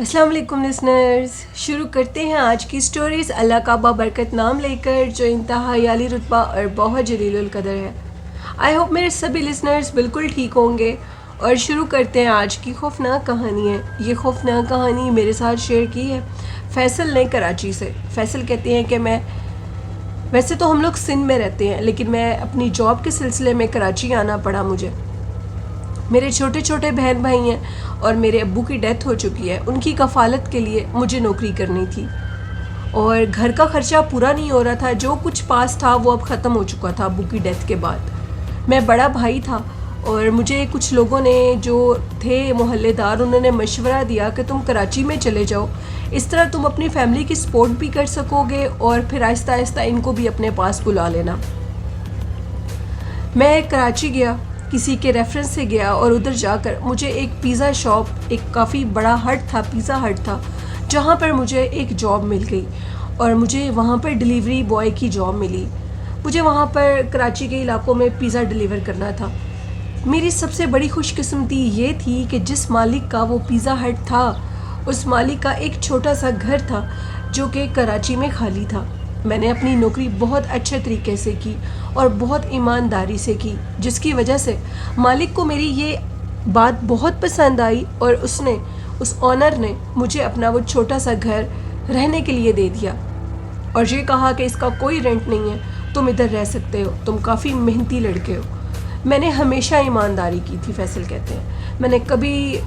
अस्सलाम वालेकुम लिसनर्स, शुरू करते हैं आज की स्टोरीज़ अल्लाह का बाबरकत नाम लेकर जो इंतहाई आली रुतबा और बहुत जलीलुल कदर है। आई होप मेरे सभी लिसनर्स बिल्कुल ठीक होंगे और शुरू करते हैं आज की खौफनाक कहानी है। ये खौफनाक कहानी मेरे साथ शेयर की है फैसल ने कराची से। फैसल कहते हैं कि मैं वैसे तो हम लोग सिंध में रहते हैं, लेकिन मैं अपनी जॉब के सिलसिले में कराची आना पड़ा मुझे। मेरे छोटे छोटे बहन भाई हैं और मेरे अब्बू की डेथ हो चुकी है। उनकी कफ़ालत के लिए मुझे नौकरी करनी थी और घर का ख़र्चा पूरा नहीं हो रहा था। जो कुछ पास था वो अब ख़त्म हो चुका था अब्बू की डेथ के बाद। मैं बड़ा भाई था और मुझे कुछ लोगों ने जो थे मोहल्लेदार, उन्होंने मशवरा दिया कि तुम कराची में चले जाओ, इस तरह तुम अपनी फैमिली की सपोर्ट भी कर सकोगे और फिर आहिस्ता आहिस्ता इनको भी अपने पास बुला लेना। मैं कराची गया, किसी के रेफरेंस से गया और उधर जाकर मुझे एक पिज़्ज़ा शॉप, एक काफ़ी बड़ा हट था, पिज़्ज़ा हट था, जहाँ पर मुझे एक जॉब मिल गई और मुझे वहाँ पर डिलीवरी बॉय की जॉब मिली। मुझे वहाँ पर कराची के इलाकों में पिज़्ज़ा डिलीवर करना था। मेरी सबसे बड़ी खुशकिस्मती ये थी कि जिस मालिक का वो पिज़्ज़ा हट था, उस मालिक का एक छोटा सा घर था जो कि कराची में खाली था। मैंने अपनी नौकरी बहुत अच्छे तरीके से की और बहुत ईमानदारी से की, जिसकी वजह से मालिक को मेरी ये बात बहुत पसंद आई और उस ऑनर ने मुझे अपना वो छोटा सा घर रहने के लिए दे दिया और ये कहा कि इसका कोई रेंट नहीं है, तुम इधर रह सकते हो, तुम काफ़ी मेहनती लड़के हो। मैंने हमेशा ईमानदारी की थी, फैसल कहते हैं। मैंने कभी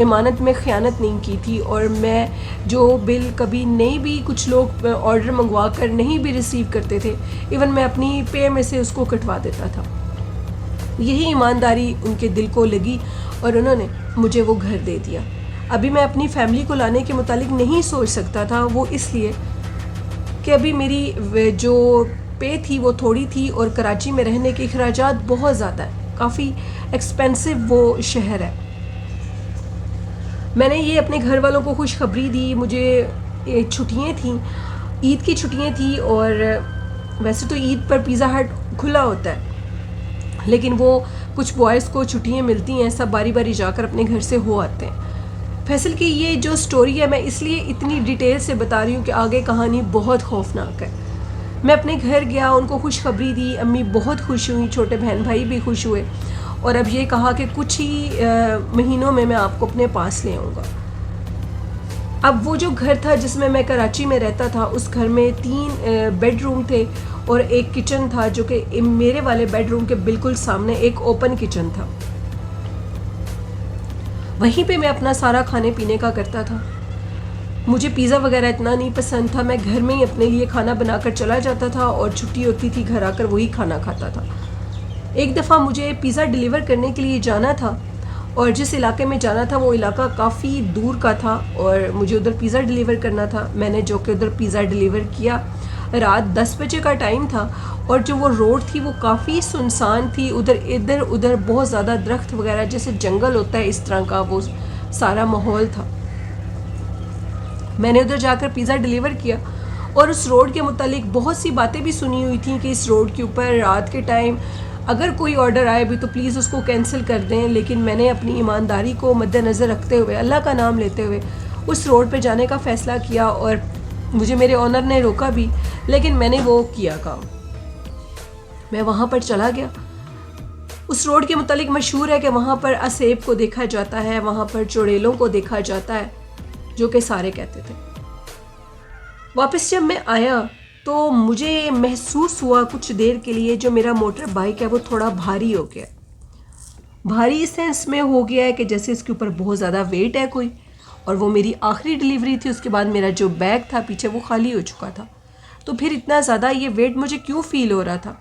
इमानत में ख़यानत नहीं की थी और मैं जो बिल कभी नहीं भी, कुछ लोग ऑर्डर मंगवा कर नहीं भी रिसीव करते थे, इवन मैं अपनी पे में से उसको कटवा देता था। यही ईमानदारी उनके दिल को लगी और उन्होंने मुझे वो घर दे दिया। अभी मैं अपनी फैमिली को लाने के मुतालिक नहीं सोच सकता था, वो इसलिए कि अभी मेरी जो पे थी वो थोड़ी थी और कराची में रहने के अखराजात बहुत ज़्यादा है, काफ़ी एक्सपेंसिव वो शहर है। मैंने ये अपने घर वालों को खुशखबरी दी। मुझे छुट्टियाँ थीं, ईद की छुट्टियाँ थी और वैसे तो ईद पर पिज़्ज़ा हट खुला होता है, लेकिन वो कुछ बॉयज़ को छुट्टियाँ मिलती हैं, सब बारी बारी जाकर अपने घर से हो आते हैं। फैसल की ये जो स्टोरी है मैं इसलिए इतनी डिटेल से बता रही हूँ कि आगे कहानी बहुत खौफनाक है। मैं अपने घर गया, उनको खुशखबरी दी, अम्मी बहुत खुश हुई, छोटे बहन भाई भी खुश हुए और अब ये कहा कि कुछ ही महीनों में मैं आपको अपने पास ले आऊँगा। अब वो जो घर था जिसमें मैं कराची में रहता था, उस घर में 3 बेडरूम थे और एक किचन था जो कि मेरे वाले बेडरूम के बिल्कुल सामने एक ओपन किचन था। वहीं पे मैं अपना सारा खाने पीने का करता था। मुझे पिज़्ज़ा वगैरह इतना नहीं पसंद था, मैं घर में ही अपने लिए खाना बनाकर चला जाता था और छुट्टी होती थी घर आकर वही खाना खाता था। एक दफ़ा मुझे पिज़्ज़ा डिलीवर करने के लिए जाना था और जिस इलाके में जाना था वो इलाका काफ़ी दूर का था और मुझे उधर पिज़्ज़ा डिलीवर करना था। मैंने जो कि उधर पिज़्ज़ा डिलीवर किया, रात 10 बजे का टाइम था और जो वो रोड थी वो काफ़ी सुनसान थी। उधर इधर उधर बहुत ज़्यादा दरख्त वगैरह, जैसे जंगल होता है इस तरह का वो सारा माहौल था। मैंने उधर जाकर पिज़्ज़ा डिलीवर किया और उस रोड के मुतालिक बहुत सी बातें भी सुनी हुई थी कि इस रोड के ऊपर रात के टाइम अगर कोई ऑर्डर आए भी तो प्लीज़ उसको कैंसिल कर दें। लेकिन मैंने अपनी ईमानदारी को मद्देनज़र रखते हुए, अल्लाह का नाम लेते हुए उस रोड पे जाने का फ़ैसला किया और मुझे मेरे ऑनर ने रोका भी, लेकिन मैंने वो किया काम। मैं वहाँ पर चला गया। उस रोड के मुतालिक मशहूर है कि वहाँ पर असेब को देखा जाता है, वहाँ पर चुड़ैलों को देखा जाता है, जो कि सारे कहते थे। वापस जब मैं आया तो मुझे महसूस हुआ कुछ देर के लिए जो मेरा मोटर बाइक है वो थोड़ा भारी हो गया। भारी इस सेंस में हो गया है कि जैसे इसके ऊपर बहुत ज़्यादा वेट है कोई, और वो मेरी आखिरी डिलीवरी थी। उसके बाद मेरा जो बैग था पीछे वो खाली हो चुका था, तो फिर इतना ज़्यादा ये वेट मुझे क्यों फील हो रहा था।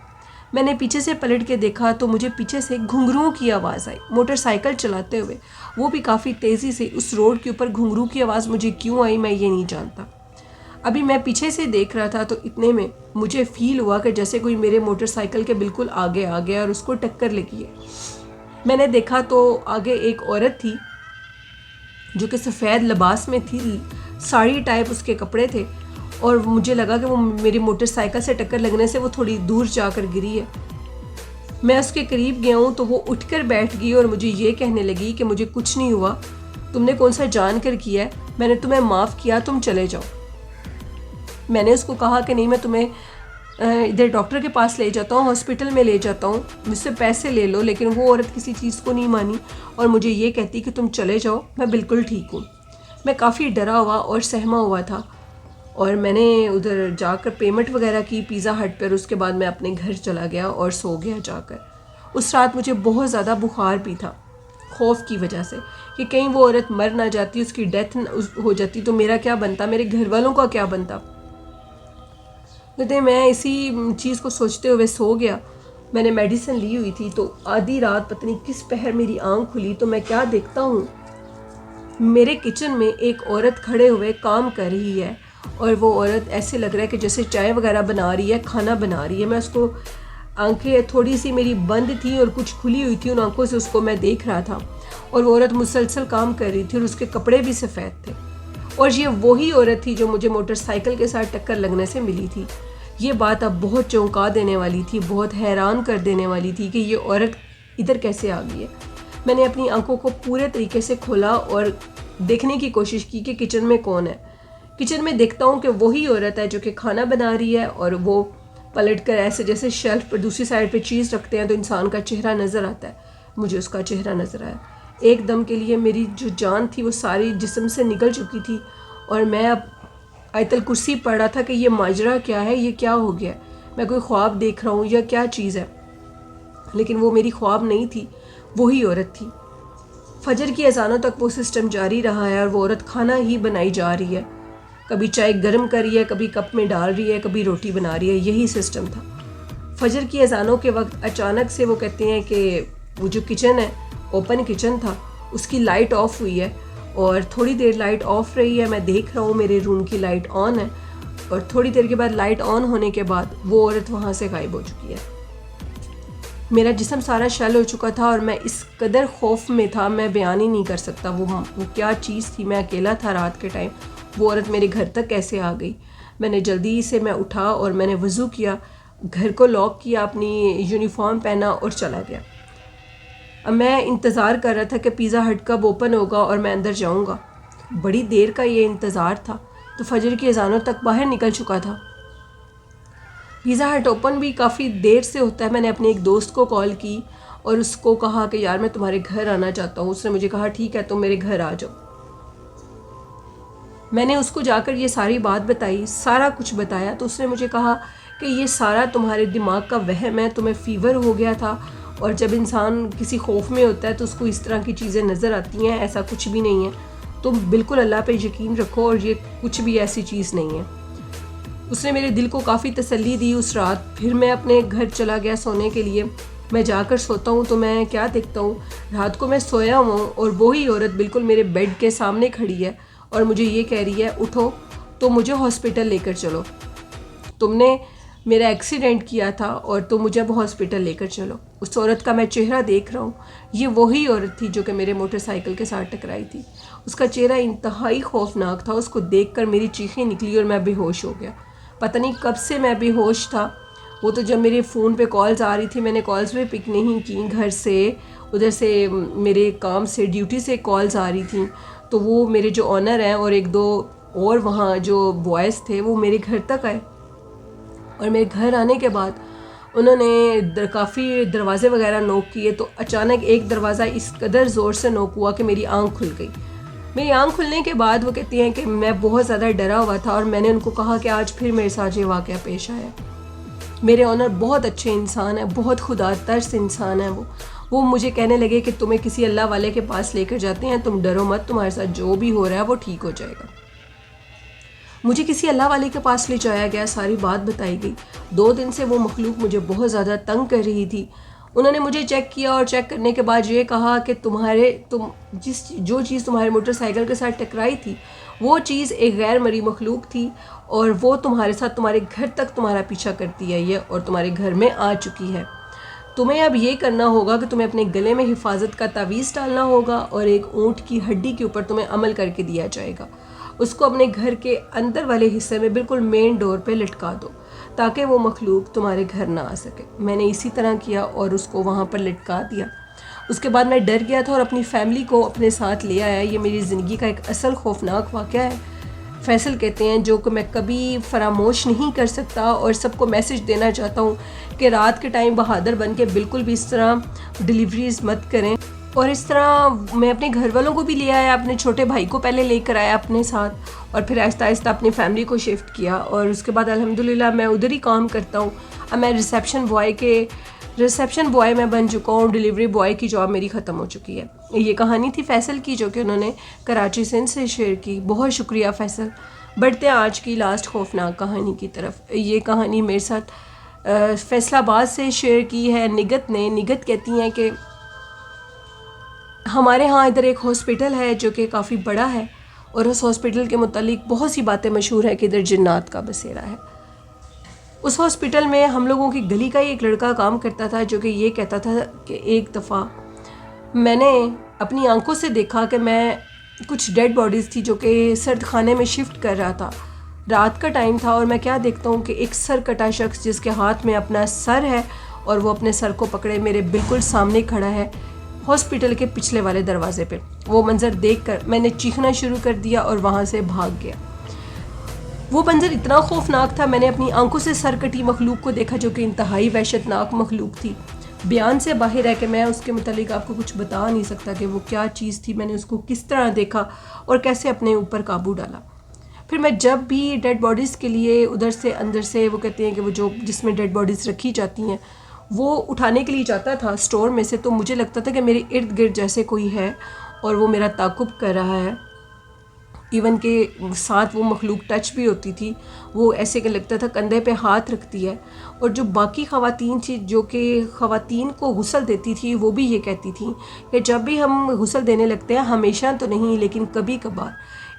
मैंने पीछे से पलट के देखा तो मुझे पीछे से घुंघरू की आवाज़ आई, मोटरसाइकिल चलाते हुए, वो भी काफ़ी तेज़ी से। उस रोड के ऊपर घुंघरू की आवाज़ मुझे क्यों आई मैं ये नहीं जानता। अभी मैं पीछे से देख रहा था तो इतने में मुझे फील हुआ कि जैसे कोई मेरे मोटरसाइकिल के बिल्कुल आगे आ गया और उसको टक्कर लगी है। मैंने देखा तो आगे एक औरत थी जो कि सफ़ेद लिबास में थी, साड़ी टाइप उसके कपड़े थे, और मुझे लगा कि वो मेरी मोटरसाइकिल से टक्कर लगने से वो थोड़ी दूर जाकर गिरी है। मैं उसके करीब गया हूँ तो वो उठकर बैठ गई और मुझे ये कहने लगी कि मुझे कुछ नहीं हुआ, तुमने कौन सा जान कर किया है, मैंने तुम्हें माफ़ किया, तुम चले जाओ। मैंने उसको कहा कि नहीं, मैं तुम्हें इधर डॉक्टर के पास ले जाता हूँ, हॉस्पिटल में ले जाता हूँ, मुझसे पैसे ले लो। लेकिन वो औरत किसी चीज़ को नहीं मानी और मुझे ये कहती कि तुम चले जाओ, मैं बिल्कुल ठीक हूँ। मैं काफ़ी डरा हुआ और सहमा हुआ था और मैंने उधर जाकर पेमेंट वगैरह की पिज़्ज़ा हट पर। उसके बाद मैं अपने घर चला गया और सो गया जाकर। उस रात मुझे बहुत ज़्यादा बुखार भी था, खौफ की वजह से कि कहीं वो औरत मर ना जाती, उसकी डेथ हो जाती तो मेरा क्या बनता, मेरे घर वालों का क्या बनता। तो मैं इसी चीज़ को सोचते हुए सो गया। मैंने मेडिसिन ली हुई थी तो आधी रात पता नहीं किस पहर मेरी आंख खुली तो मैं क्या देखता हूँ, मेरे किचन में एक औरत खड़े हुए काम कर रही है और वो औरत ऐसे लग रहा है कि जैसे चाय वगैरह बना रही है, खाना बना रही है। मैं उसको, आंखें थोड़ी सी मेरी बंद थी और कुछ खुली हुई थी, उन आंखों से उसको मैं देख रहा था और वो औरत मुसलसल काम कर रही थी और उसके कपड़े भी सफ़ेद थे। और ये वही औरत थी जो मुझे मोटरसाइकिल के साथ टक्कर लगने से मिली थी। ये बात अब बहुत चौंका देने वाली थी, बहुत हैरान कर देने वाली थी कि ये औरत इधर कैसे आ गई है। मैंने अपनी आंखों को पूरे तरीके से खोला और देखने की कोशिश की कि किचन में कौन है। किचन में देखता हूँ कि वही औरत है जो कि खाना बना रही है और वो पलट कर ऐसे जैसे शेल्फ पर दूसरी साइड पे चीज़ रखते हैं तो इंसान का चेहरा नज़र आता है। मुझे उसका चेहरा नज़र आया। एकदम के लिए मेरी जो जान थी वो सारी जिस्म से निकल चुकी थी और मैं अब आयतल कुर्सी पढ़ रहा था कि ये माजरा क्या है, ये क्या हो गया, मैं कोई ख्वाब देख रहा हूँ या क्या चीज़ है। लेकिन वो मेरी ख्वाब नहीं थी, वही औरत थी। फजर की अजानों तक वो सिस्टम जारी रहा है और वो औरत खाना ही बनाई जा रही है। कभी चाय गर्म कर रही है, कभी कप में डाल रही है, कभी रोटी बना रही है। यही सिस्टम था। फजर की अजानों के वक्त अचानक से वो कहते हैं कि वो जो किचन है, ओपन किचन था, उसकी लाइट ऑफ हुई है और थोड़ी देर लाइट ऑफ रही है। मैं देख रहा हूँ मेरे रूम की लाइट ऑन है और थोड़ी देर के बाद लाइट ऑन होने के बाद वो औरत वहाँ से गायब हो चुकी है। मेरा जिस्म सारा शल हो चुका था और मैं इस कदर खौफ में था, मैं बयान ही नहीं कर सकता वो क्या चीज़ थी। मैं अकेला था रात के टाइम, वो औरत मेरे घर तक कैसे आ गई। मैंने जल्दी से मैं उठा और मैंने वज़ू किया, घर को लॉक किया, अपनी यूनिफॉर्म पहना और चला गया। अब मैं इंतज़ार कर रहा था कि पिज़्ज़ा हट कब ओपन होगा और मैं अंदर जाऊंगा। बड़ी देर का ये इंतज़ार था तो फजर की अज़ानों तक बाहर निकल चुका था। पिज़्ज़ा हट ओपन भी काफ़ी देर से होता है। मैंने अपने एक दोस्त को कॉल की और उसको कहा कि यार मैं तुम्हारे घर आना चाहता हूँ। उसने मुझे कहा ठीक है तुम मेरे घर आ जाओ। मैंने उसको जाकर ये सारी बात बताई, सारा कुछ बताया तो उसने मुझे कहा कि ये सारा तुम्हारे दिमाग का वहम है, तुम्हें फ़ीवर हो गया था और जब इंसान किसी खौफ में होता है तो उसको इस तरह की चीज़ें नज़र आती हैं, ऐसा कुछ भी नहीं है। तुम बिल्कुल अल्लाह पे यकीन रखो और ये कुछ भी ऐसी चीज़ नहीं है। उसने मेरे दिल को काफ़ी तसल्ली दी उस रात। फिर मैं अपने घर चला गया सोने के लिए। मैं जाकर सोता हूँ तो मैं क्या देखता हूँ, रात को मैं सोया हुआ हूँ और वही औरत बिल्कुल मेरे बेड के सामने खड़ी है और मुझे ये कह रही है उठो तो मुझे हॉस्पिटल लेकर चलो, तुमने मेरा एक्सीडेंट किया था और तुम मुझे अब हॉस्पिटल लेकर चलो। उस औरत का मैं चेहरा देख रहा हूँ, ये वही औरत थी जो कि मेरे मोटरसाइकिल के साथ टकराई थी। उसका चेहरा इंतहाई खौफनाक था। उसको देखकर मेरी चीखें निकली और मैं बेहोश हो गया। पता नहीं कब से मैं बेहोश था। वो तो जब मेरे फ़ोन पे कॉल्स आ रही थी मैंने कॉल्स भी पिक नहीं की। घर से, उधर से मेरे काम से, ड्यूटी से कॉल्स आ रही थी तो वो मेरे जो ऑनर हैं और एक दो और वहाँ जो बॉयज़ थे वो मेरे घर तक आए और मेरे घर आने के बाद उन्होंने काफ़ी दरवाज़े वगैरह नोक किए तो अचानक एक दरवाज़ा इस कदर ज़ोर से नोक हुआ कि मेरी आंख खुल गई। मेरी आंख खुलने के बाद वो कहती हैं कि मैं बहुत ज़्यादा डरा हुआ था और मैंने उनको कहा कि आज फिर मेरे साथ ये वाक़या पेश आया। मेरे ऑनर बहुत अच्छे इंसान है, बहुत खुदा तर्स इंसान है। वो मुझे कहने लगे कि तुम्हें किसी अल्लाह वाले के पास लेकर जाते हैं, तुम डरो मत, तुम्हारे साथ जो भी हो रहा है वो ठीक हो जाएगा। मुझे किसी अल्लाह वाले के पास ले जाया गया, सारी बात बताई गई। 2 दिन से वो मखलूक मुझे बहुत ज़्यादा तंग कर रही थी। उन्होंने मुझे चेक किया और चेक करने के बाद ये कहा कि जो चीज़ तुम्हारे मोटरसाइकिल के साथ टकराई थी वो चीज़ एक गैर मरी मखलूक थी और वो तुम्हारे साथ तुम्हारे घर तक तुम्हारा पीछा करती आई है और तुम्हारे घर में आ चुकी है। तुम्हें अब ये करना होगा कि तुम्हें अपने गले में हिफाजत का तावीज़ डालना होगा और एक ऊँट की हड्डी के ऊपर तुम्हें अमल करके दिया जाएगा। उसको अपने घर के अंदर वाले हिस्से में बिल्कुल मेन डोर पे लटका दो ताकि वो मखलूक तुम्हारे घर ना आ सके। मैंने इसी तरह किया और उसको वहाँ पर लटका दिया उसके बाद मैं डर गया था और अपनी फैमिली को अपने साथ ले आया। ये मेरी ज़िंदगी का एक असल खौफनाक वाक़या है। फैसल कहते हैं जो कि मैं कभी फरामोश नहीं कर सकता, और सबको मैसेज देना चाहता हूँ कि रात के टाइम बहादुर बन के बिल्कुल भी इस तरह डिलीवरीज मत करें। और इस तरह मैं अपने घर वालों को भी ले आया, अपने छोटे भाई को पहले लेकर आया अपने साथ, और फिर आहिस्ता आहिस्ता अपनी फैमिली को शिफ्ट किया। और उसके बाद अल्हम्दुलिल्लाह मैं उधर ही काम करता हूँ। अब मैं रिसेप्शन बॉय मैं बन चुका हूँ। डिलीवरी बॉय की जॉब मेरी ख़त्म हो चुकी है। ये कहानी थी फैसल की, जो कि उन्होंने कराची सिंध से शेयर की। बहुत शुक्रिया फैसल। बढ़ते हैं आज की लास्ट खौफनाक कहानी की तरफ। ये कहानी मेरे साथ फैसलाबाद से शेयर की है निगत ने। निगत कहती हैं कि हमारे यहाँ इधर एक हॉस्पिटल है जो कि काफ़ी बड़ा है, और उस हॉस्पिटल के मुतालिक बहुत सी बातें मशहूर है कि इधर जिन्नात का बसेरा है। उस हॉस्पिटल में हम लोगों की गली का ही एक लड़का काम करता था, जो कि ये कहता था कि एक दफ़ा मैंने अपनी आंखों से देखा कि मैं कुछ डेड बॉडीज़ थी जो कि सर्द खाने में शिफ्ट कर रहा था। रात का टाइम था और मैं क्या देखता हूँ कि एक सर कटा शख्स जिसके हाथ में अपना सर है और वो अपने सर को पकड़े मेरे बिल्कुल सामने खड़ा है हॉस्पिटल के पिछले वाले दरवाजे पे। वो मंज़र देखकर मैंने चीखना शुरू कर दिया और वहाँ से भाग गया। वो मंज़र इतना खौफनाक था, मैंने अपनी आंखों से सर कटी मखलूक को देखा जो कि इंतहाई वहशतनाक मखलूक थी। बयान से बाहर है कि मैं उसके मुतालिक आपको कुछ बता नहीं सकता कि वो क्या चीज़ थी, मैंने उसको किस तरह देखा और कैसे अपने ऊपर काबू डाला। फिर मैं जब भी डेड बॉडीज़ के लिए उधर से अंदर से, वो कहते हैं कि वो जो जिसमें डेड बॉडीज़ रखी जाती हैं, वो उठाने के लिए जाता था स्टोर में से, तो मुझे लगता था कि मेरे इर्द गिर्द जैसे कोई है और वो मेरा ताक़ुब कर रहा है। इवन के साथ वो मखलूक टच भी होती थी। वो ऐसे कि लगता था कंधे पे हाथ रखती है। और जो बाकी ख़वातीन थी जो कि ख़वातीन को गुस्ल देती थी, वो भी ये कहती थी कि जब भी हम गुस्ल देने लगते हैं, हमेशा तो नहीं लेकिन कभी कभार,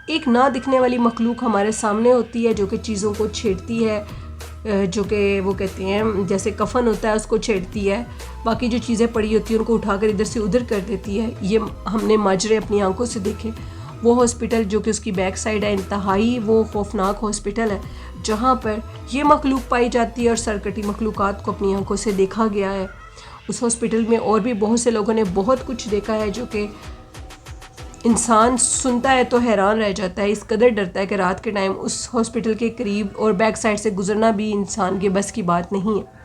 एक ना दिखने वाली मखलूक हमारे सामने होती है जो कि चीज़ों को छेड़ती है, जो कि वो कहते हैं जैसे कफन होता है उसको छेड़ती है, बाकी जो चीज़ें पड़ी होती हैं उनको उठाकर इधर से उधर कर देती है। ये हमने माजरे अपनी आंखों से देखे। वो हॉस्पिटल जो कि उसकी बैक साइड है, इंतहाई वो खौफनाक हॉस्पिटल है जहाँ पर ये मखलूक पाई जाती है और सरकटी मखलूक़ात को अपनी आंखों से देखा गया है। उस हॉस्पिटल में और भी बहुत से लोगों ने बहुत कुछ देखा है जो कि इंसान सुनता है तो हैरान रह जाता है। इस कदर डरता है कि रात के टाइम उस हॉस्पिटल के करीब और बैक साइड से गुजरना भी इंसान के बस की बात नहीं है।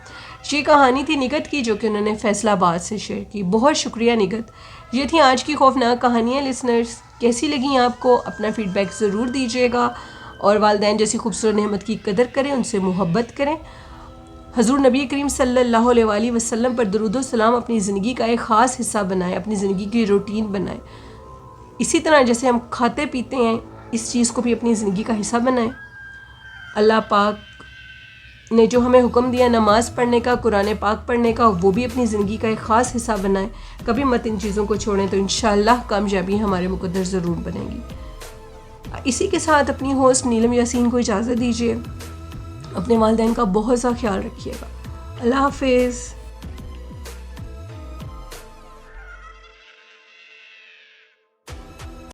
ये कहानी थी निगत की जो कि उन्होंने फैसलाबाद से शेयर की। बहुत शुक्रिया निगत। ये थी आज की खौफनाक कहानियाँ। लिसनर्स, कैसी लगी आपको? अपना फ़ीडबैक ज़रूर दीजिएगा और वालिदैन जैसी खूबसूरत नेमत की कदर करें, उनसे मोहब्बत करें। हज़ूर नबी करीम सल्लल्लाहु अलैहि वसल्लम पर दरूद व सलाम अपनी ज़िंदगी का एक ख़ास हिस्सा बनाएं, अपनी ज़िंदगी की रूटीन बनाएं। इसी तरह जैसे हम खाते पीते हैं, इस चीज़ को भी अपनी ज़िंदगी का हिस्सा बनाएं। अल्लाह पाक ने जो हमें हुक्म दिया नमाज़ पढ़ने का, कुरान पाक पढ़ने का, वो भी अपनी ज़िंदगी का एक ख़ास हिस्सा बनाएं। कभी मत इन चीज़ों को छोड़ें, तो इंशाअल्लाह कामयाबी हमारे मुकद्दर ज़रूर बनेगी। इसी के साथ अपनी होस्ट नीलम यासीन को इजाज़त दीजिए। अपने वालिदैन का बहुत सा ख्याल रखिएगा। अल्लाह हाफ़िज़।